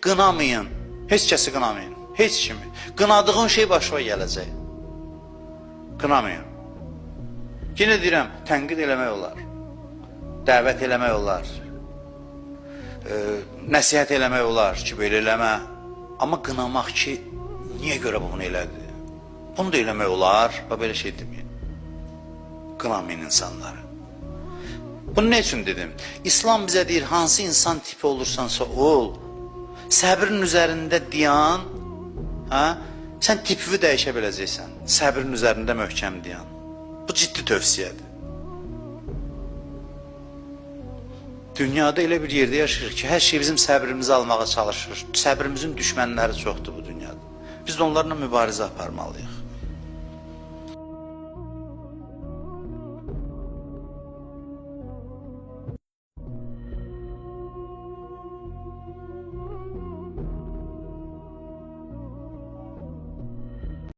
Qınamayın. Heç kəsi qınamayın. Heç kimi. Qınadığın şey başına gələcək. Qınamayın. Yenə deyirəm, tənqid eləmək olar. Dəvət eləmək olar. Nəsihət eləmək olar ki, belə eləmə. Amma qınamaq ki, niyə görə bunu elədi? Bunu da eləmək olar və belə şey deməyin. Qınamayın insanları. Bunu nə üçün dedim? İslam bizə deyir, hansı insan tipi olursansa ol, səbrin üzərində dayan, sən tipini dəyişə biləcəksən. Səbrin üzərində möhkəm dayan. Bu ciddi tövsiyədir. Dünyada elə bir yerdə yaşayırıq ki, hər şey bizim səbrimizi almağa çalışır. Səbrimizin düşmənləri çoxdur bu dünyada. Biz də onlarla mübarizə aparmalıyıq.